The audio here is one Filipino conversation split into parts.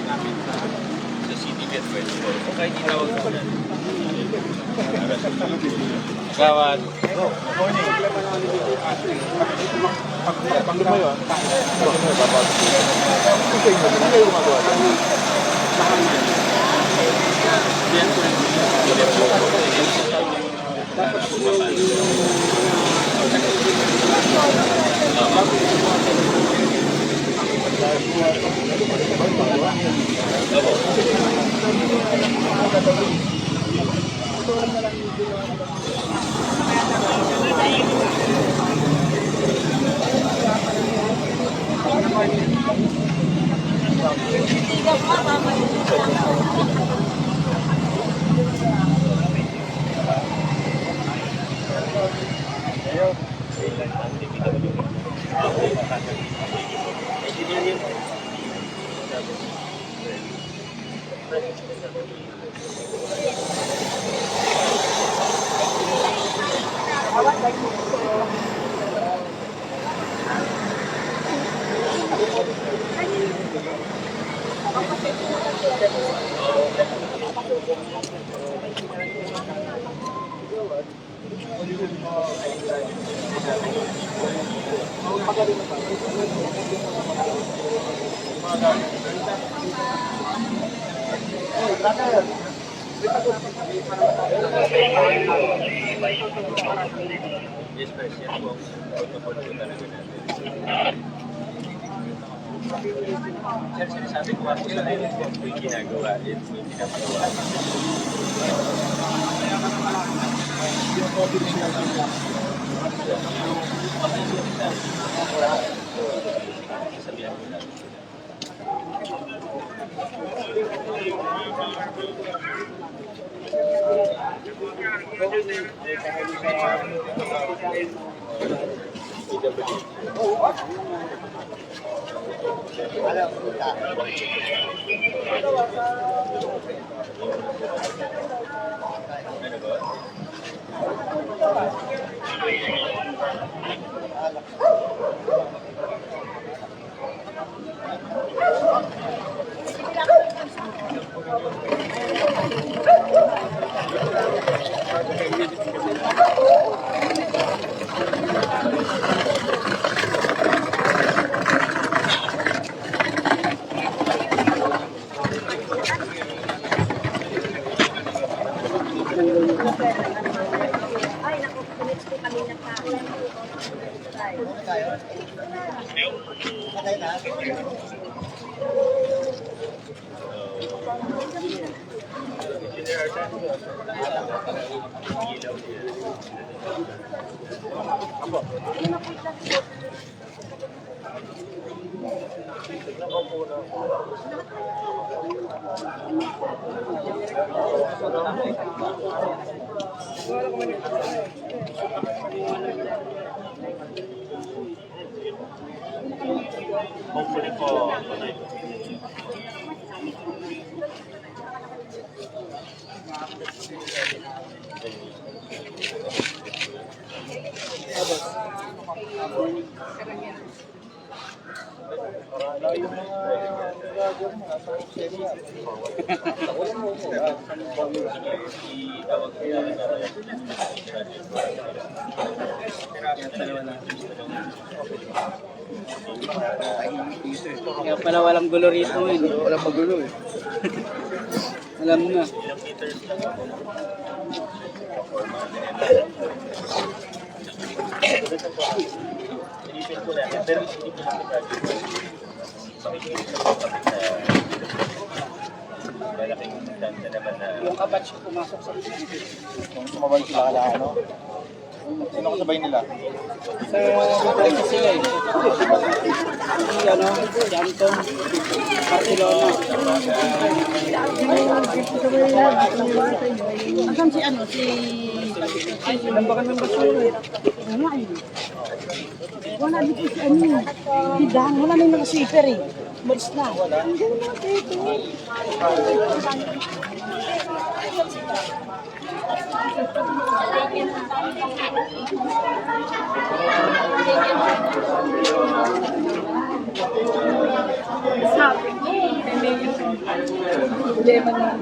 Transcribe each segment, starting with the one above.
namin sa City Get First Floor. Kung kahit itawag ko na. Gawad. Morning. Pag lumayo, babawag. Hindi kayo gumagawa. Yes, first yan po. Protocol po talaga natin. Sir, sinasabi ko ako sa ngayon po yung ginagawa. Ito yung pinapagawa. Sabihan ko lang. Ay, naku, kulit ko kami na pa. Hopefully po. Kaya pala walang gulo rito eh. Walang magulo eh. Alam na. Inisip ko lang, pero hindi ko lang malaking tanda naman na Yung kabatch ko pumasok sa Kung sumabay sila kala ano. Sino kasabay nila? sa Bukayo sila eh. Si ano, si Anton, Barcelona. Asan si ano, si... Lambakan ng basura eh. Wala eh. Wala dito si ano. Si Dan, wala na yung naka-sweeper eh. Maris na. Sabi ko, Problema na.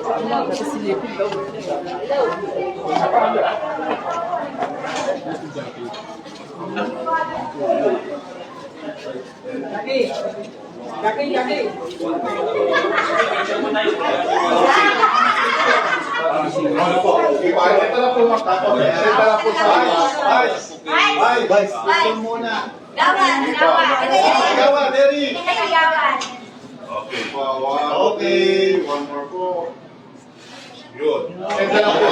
Wala kasi silipin daw. Ito na po magtapos. Ito na po sa Vice. Ito muna. Gawa, Derry. Okay. Okay. One more po. Yun. Ito na po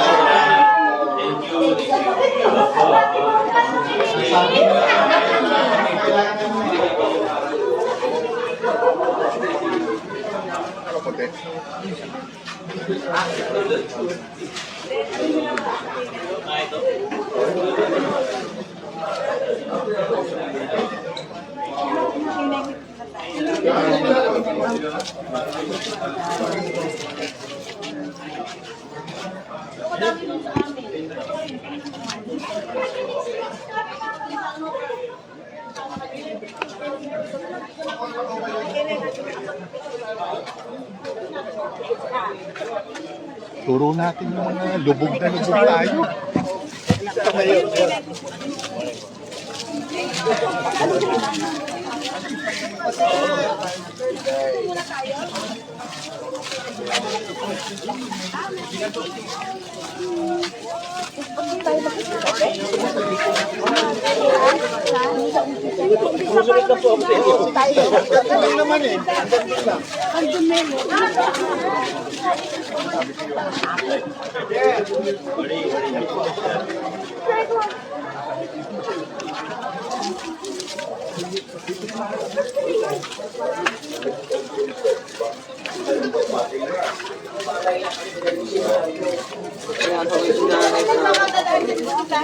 turo natin yung mga lubog na lubog tayo. Ito ngayon. Tayo naman eh. Ang dumi mo. Kaya ako yung sinanay sa...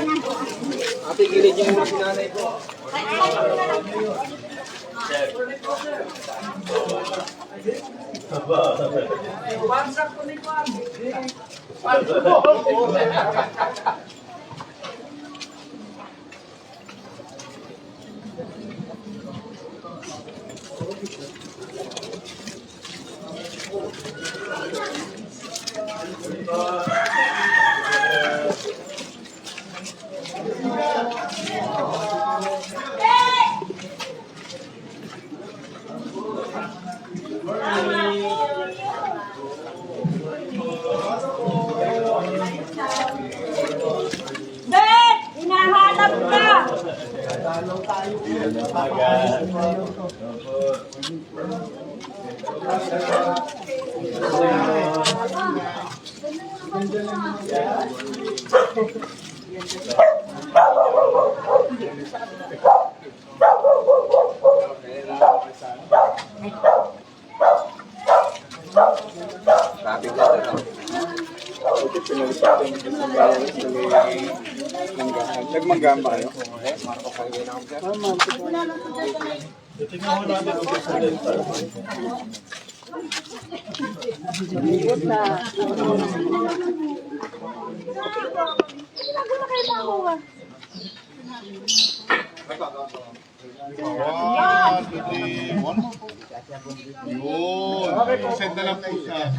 Ate, gilid yung mga sinanay ko. Ben! Hinahanap ka! Nagmanggamba kayo? One, two, three, one more po. Yun. Send na lang po siya.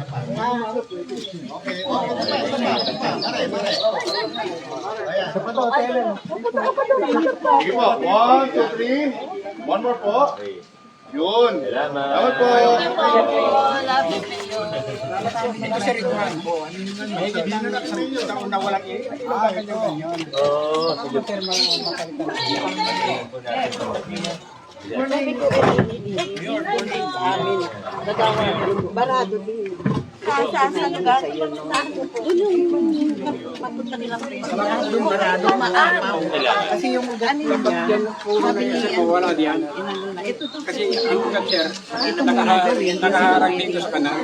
Okay. Ayan. Sige po. One, two, three. One more po. Yun. Salamat po. Ito sa ritual po. May hindi na lang sa inyo. Taon na walang iyo. Ganyan. Oo, sige. Barado din. Sa lugar? Doon yung papunta nilang doon barado, maapaw. Kasi yung ugat niya, wala diyan. Kasi ang ugat sir, nakaharang dito sa kanan.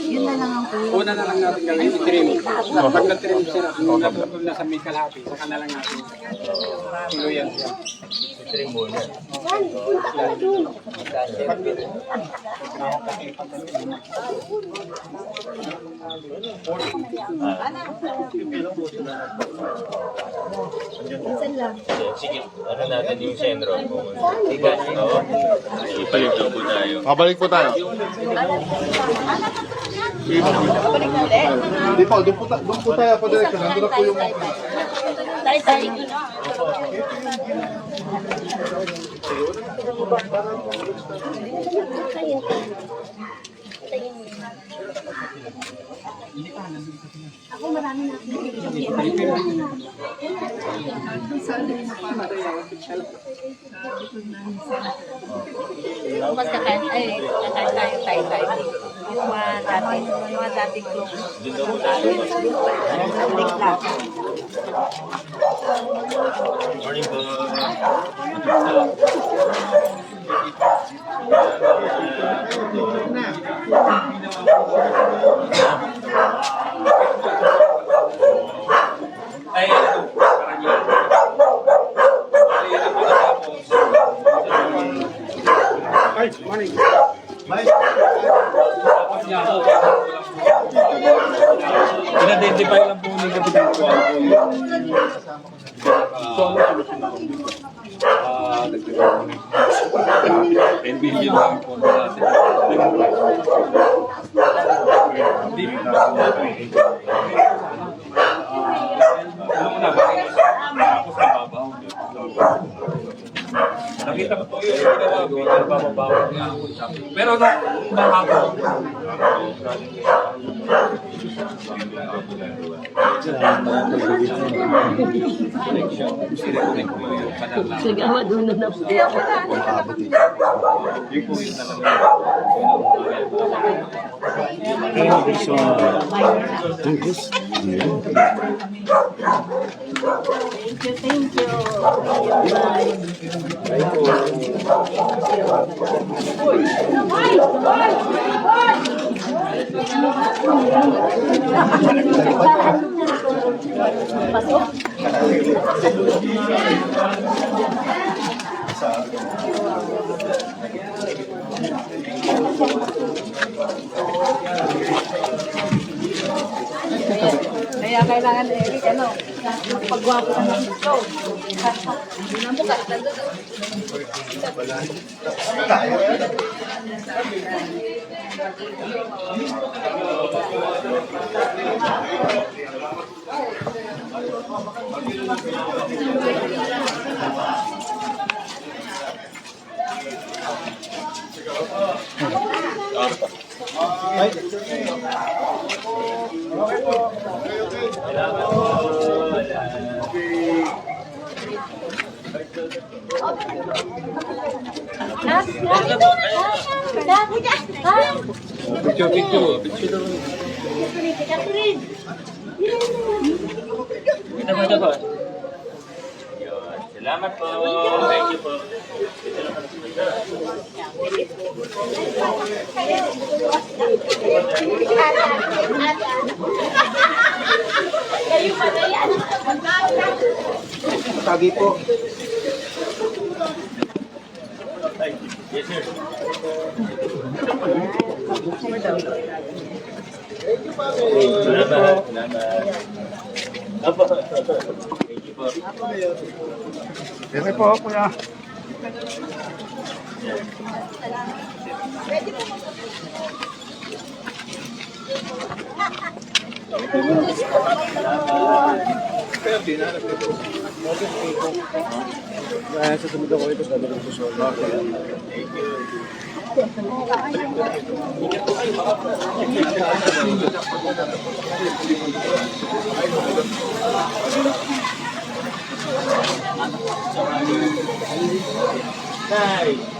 Yun na lang ang kuya. Una na lang natin gawin i-trim. Pag na-trim sir, napapul na sa may kalahati, saka na lang natin. Tuluyan siya. Trim muna. Minsan sila. Sige, ano natin yung sentro. Tigas, oo. Ipalit daw po tayo. Mabalik po tayo. Balik na ulit. Hindi po, doon po tayo po direksyon. Nandun na po yung... Tayo. Ako marami na mas kakain tayo. Yung mga dati close. Morning po. Ay, parang yun. Ay, morning. In-identify lang po ni Kapitan ko. NBU lang po natin. Nakita ko po yung ginawa, bababaw niya. Pero nakako. Sigawa doon na po. Thank you. Pasok. Kaya kailangan Eric, pagwapo ka ng gusto. Namukat, nandun. Salamat po. Thank you po. Tagi po. Yes, sir. Salamat. Apo. Thank you po. Sige po, kuya. Sa tumid ako ito sa dalang susunod. Thank you. Nice.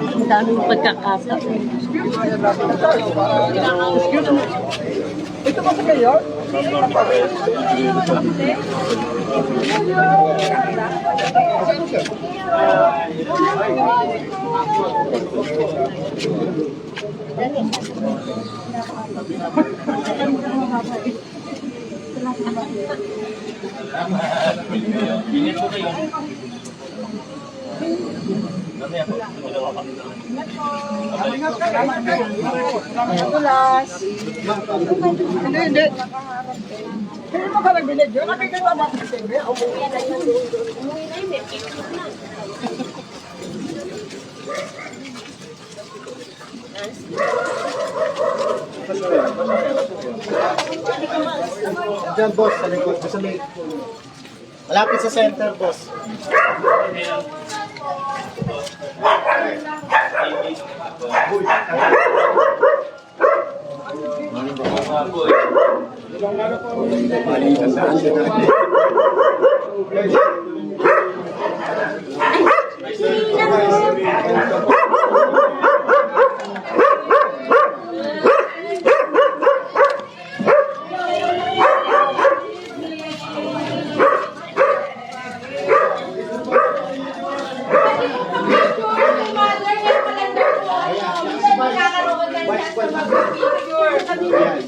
Ang daming pagkakasa. Ito ba sa kayo? Ingat po kayo. Mamaya po. Hindi. Hindi mo ka nagbilid yun? Nakikita mo ba sa TV? Diyan, boss, sa likod. Sa may... Malapit sa center, boss.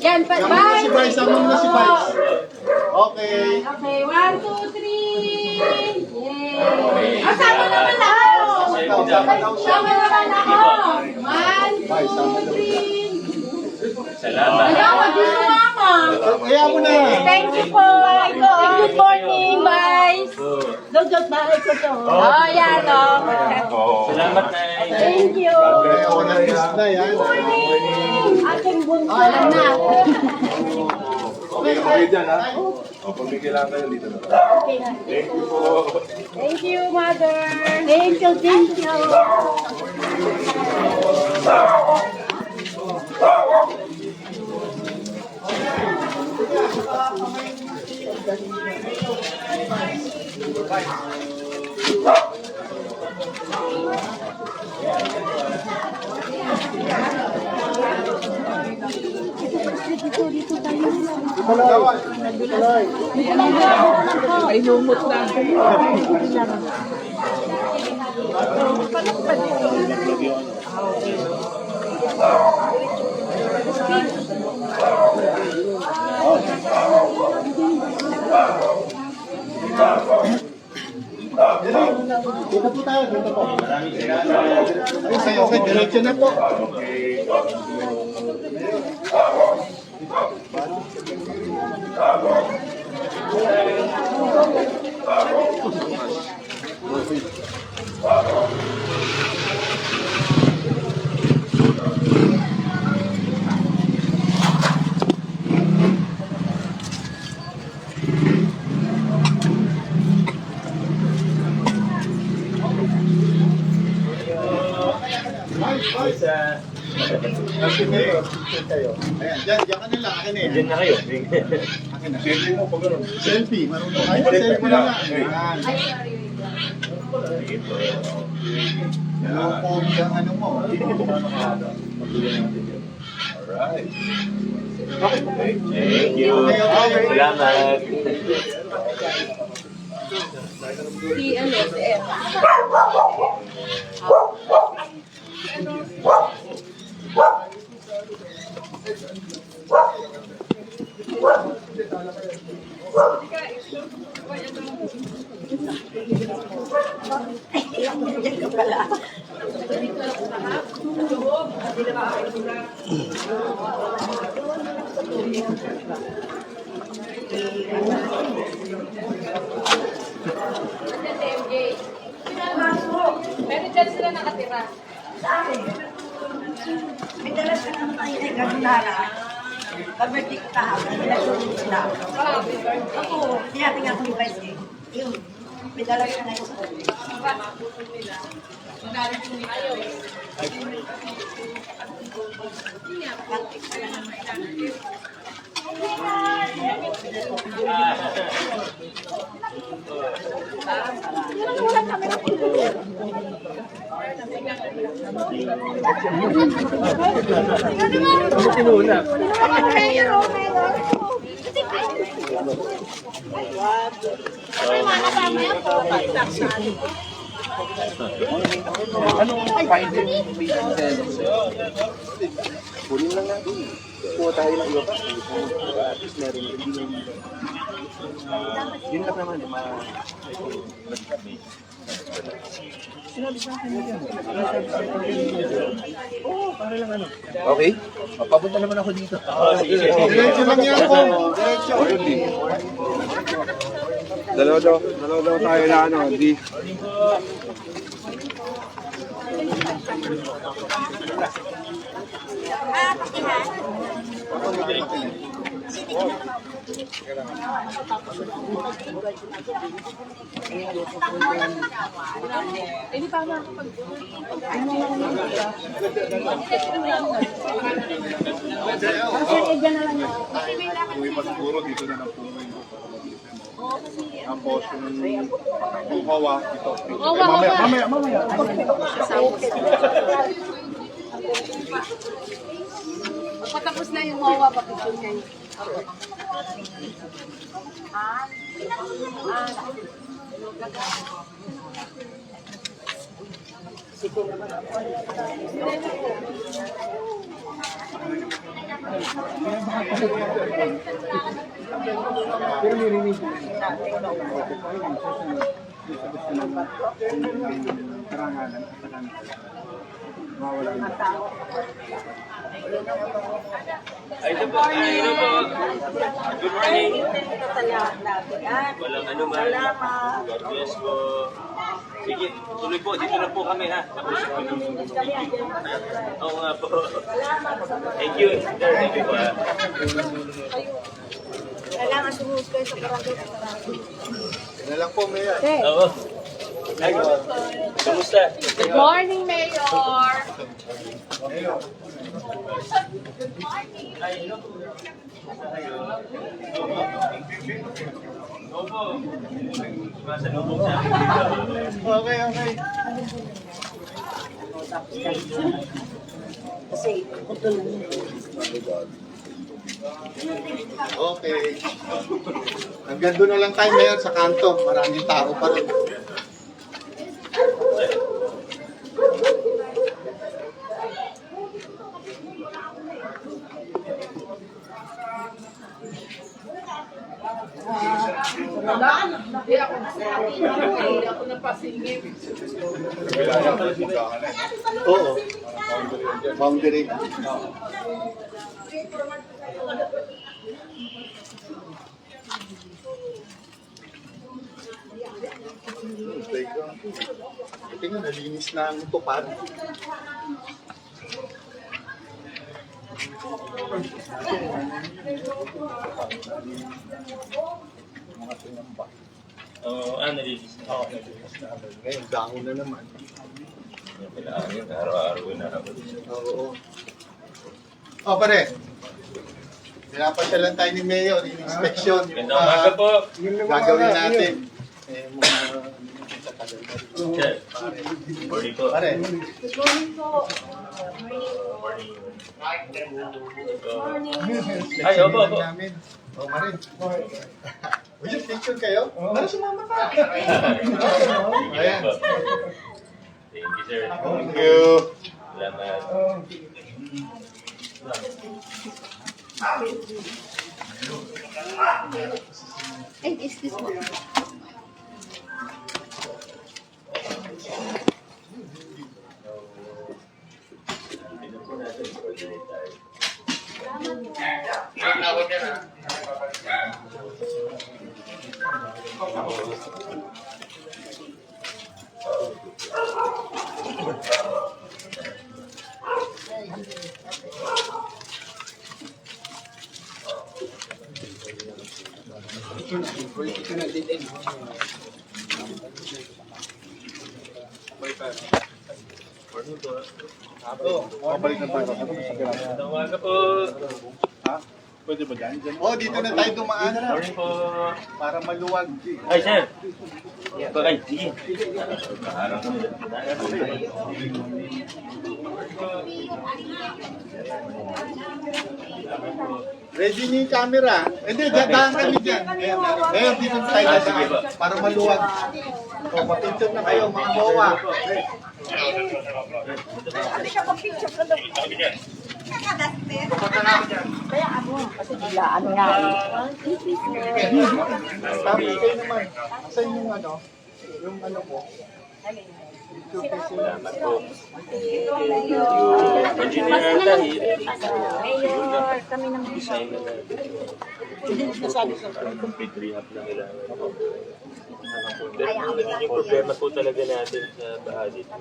Yan, bye! Si Vice, sama mo na si Vice. Okay. Okay, 1, 2, 3! Yay! Oh, sama naman ako! Sama naman ako! 1, 2, 3! Salamat. Salamat din sumama! Kaya mo na. Thank you po! Good morning, guys! Dodot bahay ko to. Oh, yan o. Salamat, Nay. Thank you! Honor list na yan. Ating bunso na. Okay dyan, ha? Thank you, mother. Thank you, thank you. Ay, lumot na. Dito po tayo, dito po. Okay, okay, diretso na po. Ayan, dyan ka nila, akin eh. Diyan na kayo. Akin na. Selfie mo pag gano'n. Selfie, marunong. Ayun, selfie na nga. Ayan. Yung phone yung ano mo. Alright. Thank you. Salamat. Si ano, si Em. Pero dyan sila nakatira. May dala siya ng tayo ay gandara. Kabirti ko kahapon, nagsulit sila. Ako, tinating ako ni Vice eh. Yun, may dala siya na yung sa Kunin lang natin. Kuha tayo ng iba pa. At least meron din. Yun lang naman. Okay? Papunta naman ako dito. Diretso lang yan po. Diretso. Dalawa daw tayo na ano, di. Siguro dito na lang po ngayon. Tapos yung hawa dito. Mamaya. Patapos na yung hawa, papicture kayo. Pero nirinig ko. Karangalan at katangan. Mawala din. Ito po. Good morning. Walang ano man. God bless po. Sige, tuloy po. Dito na po kami ha. Tapos oo nga po. Thank you. Sir, thank you po ha. Kailangan sumusunod kayo sa barangay. Yan na lang po, Mayor. Oo. Ay, kamusta? Good morning, Mayor! Opo. Masalubong sa akin dito. Okay. Kasi, Okay. Hanggang doon na lang tayo, Mayor, sa kanto. Maraming tao pa rin. Oo. Boundary. Playground. Tingnan, nalinis na ang tupad. Oo, nalilis na. Oo, nalinis na. Ngayon, dahon na naman. Kailangan yun, araw-araw na ako. Oo. Oh, pare. Pinapasyalan tayo ni Mayor, yung inspection. Ganda umaga po. Gagawin natin. Mga sa tagal na rin. Sir, morning po. Pare. Ay, opo. Namin. Oh, Marin. Will you picture kayo? Para sumama ka. Ayan. Thank you, sir. Thank you. Salamat. And is this one? Ito na din. Morning po. Balik na tayo. Ganda umaga po. Ha? Pwede ba dyan? Oh, dito na tayo dumaan. Morning po. Para maluwag. Ay, sir. Ay, sige. Araw ko. Ready niyo yung camera? Hindi, dadaan kami dyan. Ngayon, dito tayo dadaan. Para maluwag. O, papicture na kayo, mga bawa. Hindi ka mag-picture ka daw. Kaya ako, kasi biglaan nga. Tapos kayo naman. Saan yung ano? Yung ano mo? Salamat po. Engineer tayo. Mayor, kami naman. Design na natin. Complete rehab na kailangan. Yung problema po talaga natin sa baha dito.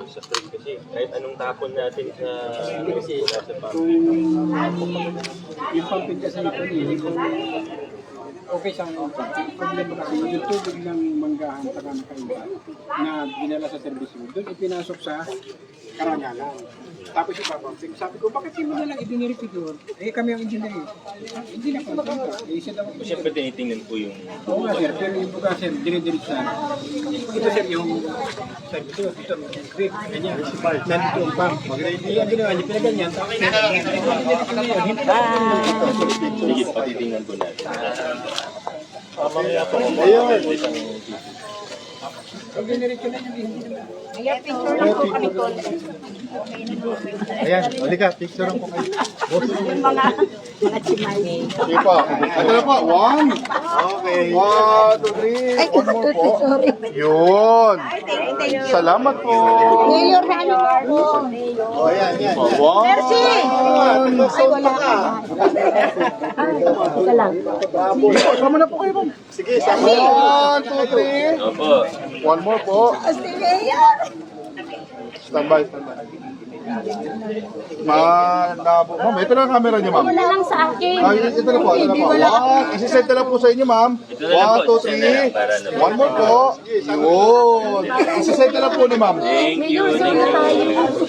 Sa spring kasi, kahit anong tapon natin sa wala sa pump. Yung pumping kasi ito, okay siyang problema kasi yung tubig ng manggahan sa Nakaiba na dinala sa service road, doon ipinasok sa Karangalan. Tapos ipapumping. Sabi ko, bakit hindi mo na lang idiniripidor? Eh kami ang engineer. Hindi na pumping ko. Eh isa daw ang Siyempre tinitingnan po yung oo nga sir, pero yung buka sir, dinidiretso na. Ito sir, yung sabi ko, ito, grip, ganyan. Nandito yung pump. Yung ginawa niya, pinaganyan. Tapos sige, patitingnan po natin. Mamaya po. Ayun. pag diniretso na yung Mayor, picture lang po kami tol. Ayan, halika, picture ko kayo. Yung mga chimay. Sige po. Ito na po. 1. Okay. 1, 2, 3. One more po. Yun. Salamat po. Mayor, ano po? O, ayan, yan. Merci. Ay, wala ka. Ika lang. Sama na po kayo, ma'am. Sige, sama. 1, 2, 3. Opo. One more po. Standby, standby. Ma'am, ito na ang camera niyo, ma'am. Wala lang sa akin. Ah, ito na po, ito na po. Isi-set na lang po sa inyo, ma'am. 1, 2, 3. One more po. Yun. Isi-set na lang po ni ma'am. Thank you, thank you.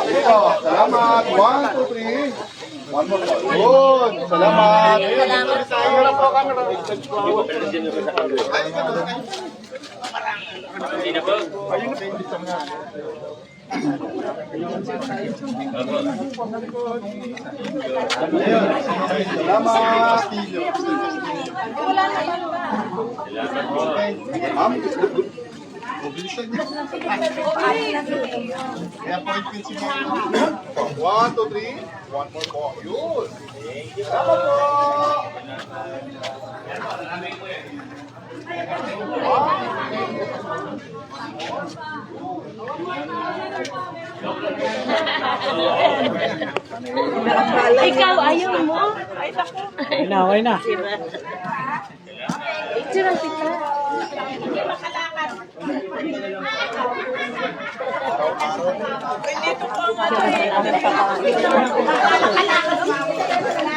Sige po. Salamat. 1, 2, 3. One more po. Yun. Salamat. Camera po, camera. Hindi na po. Salamat. Ma'am, mobilisan niyo. Kaya appointment si ma'am. 1, 2, 3. One more po. Yun. Salamat po. Ikaw, ayaw mo? Ay, naku. okay na. Picture ang kita.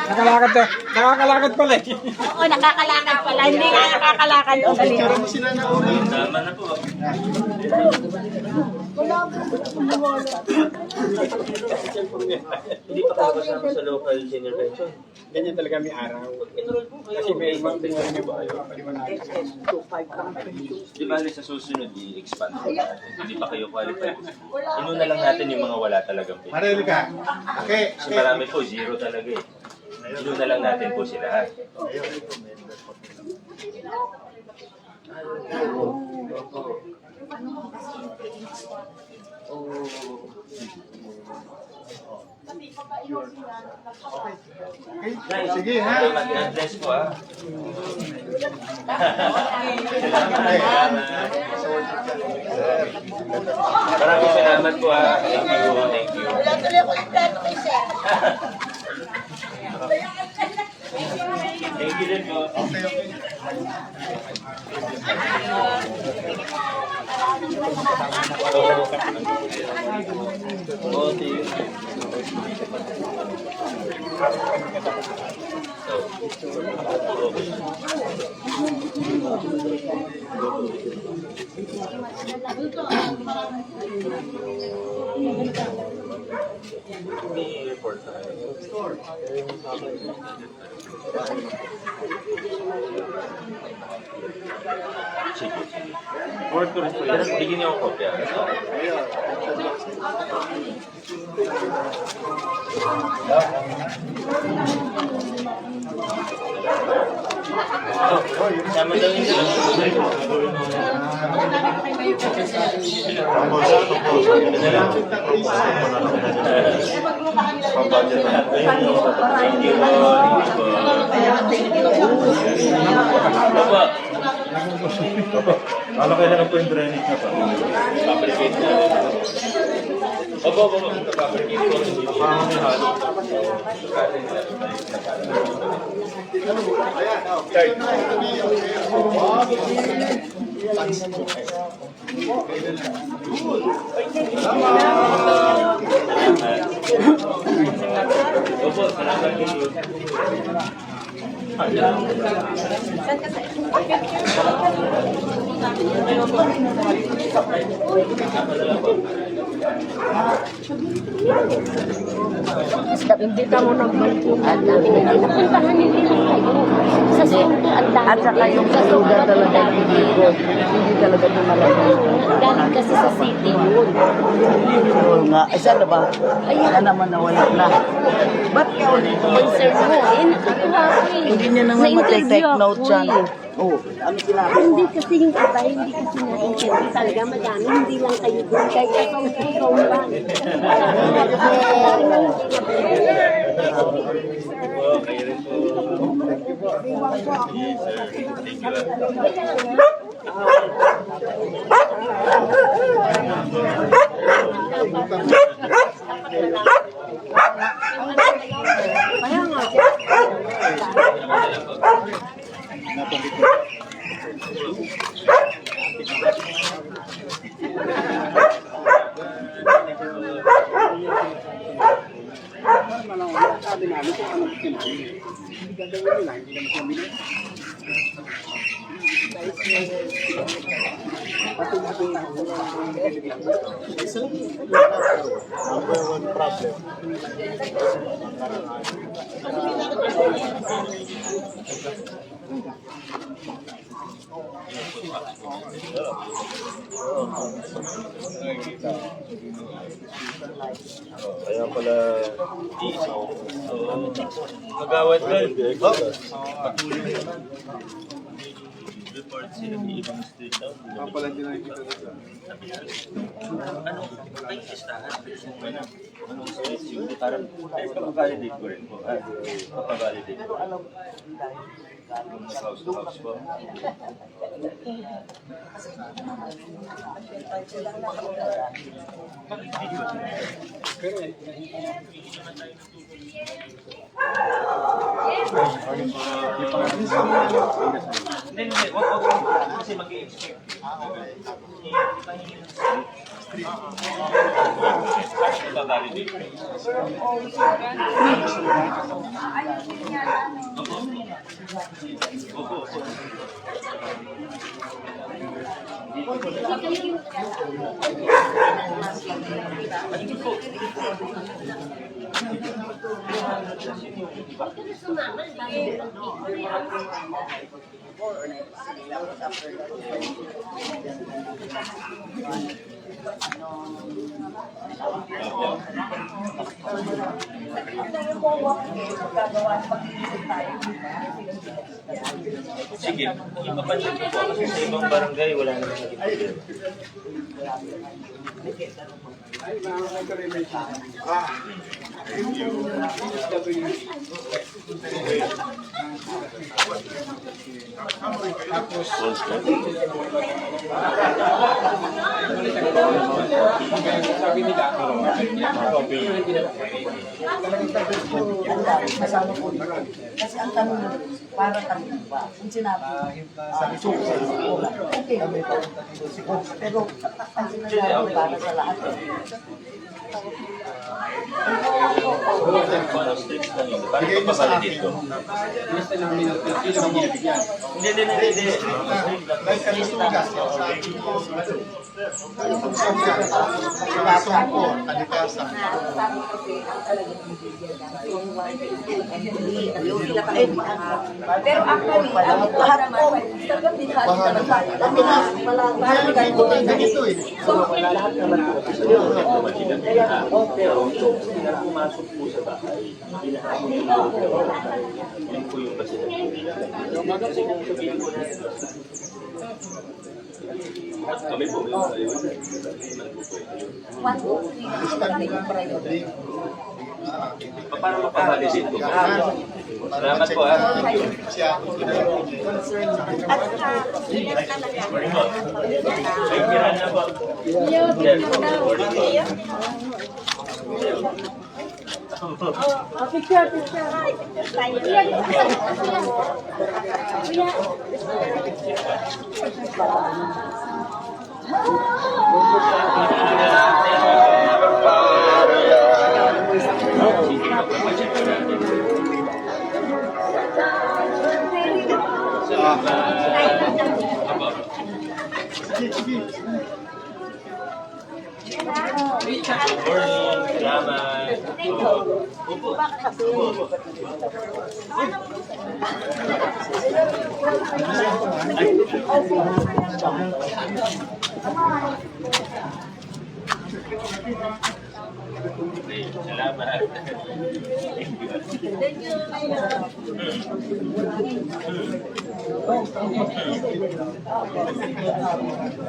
Nakakalakad to. Nakakalakad pala eh. Oo, nakakalakad pala. Hindi nga nakakalakad. O, dali. Mo sila na una. Tama na po. Hindi pa kayo kasama sa local senior pension. Ganyan talaga may araw. Kasi may ibang tingnan niyo ba kayo. Di ba sa susunod i-expand po natin? Hindi pa kayo qualified. Inuna lang natin yung mga wala talagang pension. Marili ka. Okay. Kasi marami po, zero talaga eh. Inuna lang natin po sila. Okay. Sige ha. God bless po ah. Maraming salamat po ah. Thank you, thank you. Thank you din po. Okay, okay. May report na. Sige, sige. Forward ko rin po yun. Bigyan niyo ako kopya. Sama daw yung Ano kailangan po yung drainage na pa? Fabricate na. Opo. Fabricate ko. Opo, salamat po. Hindi ka mo nagbantuan namin. Hindi napuntahan hindi lang kayo. Sa sunod, ang dami. At saka yung lugar talaga hindi ko. Hindi talaga tumalagay. Galing kasi sa city yun. Oo nga. Ay, saan na ba? Ayan naman nawala na. Ba't ka ulit? Concern mo, nakatuwa ko eh. Hindi niya naman mag-take note dyan. Oo. Ano sinabi mo? Hindi kasi yung iba, hindi kasi na-interview talaga madami. Hindi lang kayo doon. Kaya ikaw lang. Okay rin po. Yes, sir. Thank you. Sabi namin kung ano gusto namin. Hindi gagawin nila, hindi naman kami nila. Pati natin na Number one problem. Kaya pala magawad ka. Report sila ng ibang state daw. Pala din nakikita dito. Anong kayo listahan? Anong state yung parang papavalidate ko rin po. Papavalidate ko. Yung house to house po. Hindi. Wag kasi mag-i-expect. Papavalidate ko. Sige, ipapansin ko po kasi sa ibang barangay wala naman naging ay, mga ka-relation. Tapos, sabi nila, Kasama po dito. Kasi ang tanong mo, para kami ba? Kung sinabi, sabi ko, okay. Pero ang sinasabi para sa lahat. Kung ano steps lang yun. Para Bigay mo sa papavalidate akin. ko. Lista namin ang sino ang bibigyan. Hindi. Dahil kalusugan, sa akin po, kalikasan po, kalikasan. Pero actually, lahat po, talagang dinahali Bahala. naman tayo. Ito nga, kaya ganito tayo ganito eh. Pero yung sila pumasok po sa bahay, yun po yung basihan po nila. Kasi kung sabihin po natin, kami po, para mapavalidate ko. Salamat po ha. Siya, Morning po. Ay, kiran na po. Yes. Morning po. Morning. Salamat. Salamat.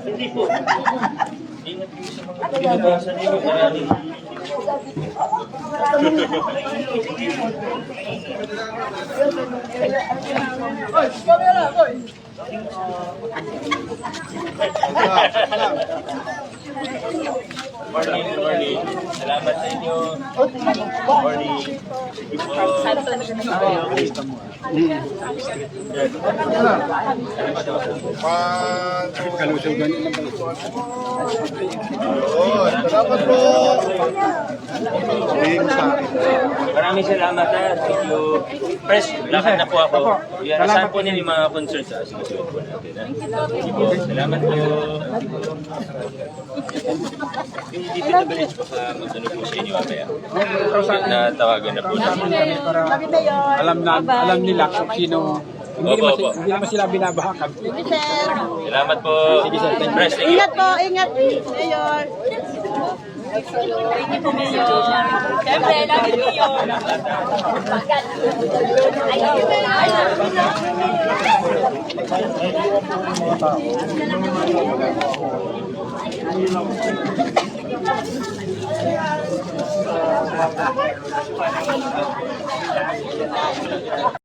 Hindi po. Ingat po sa mga pinagasan ninyo. Maraming morning. Salamat sa inyo. Morning. Kalusugan nila ba? oh, salamat po. Maraming salamat ha. Thank you. Press, lakad na po ako. Yan, saan po niyo yung mga concerns ha? Sige, po natin ha. Sige po. Salamat po. Yung dito na village po sa magtanong po sa inyo mamaya. Natawagan na po namin. Alam nila kung sino. Opo. Hindi naman sila binabahakan. Salamat po. Sige sir. Press, thank you. Ingat po, ingat. Mayor. Siyempre, lagi Mayor.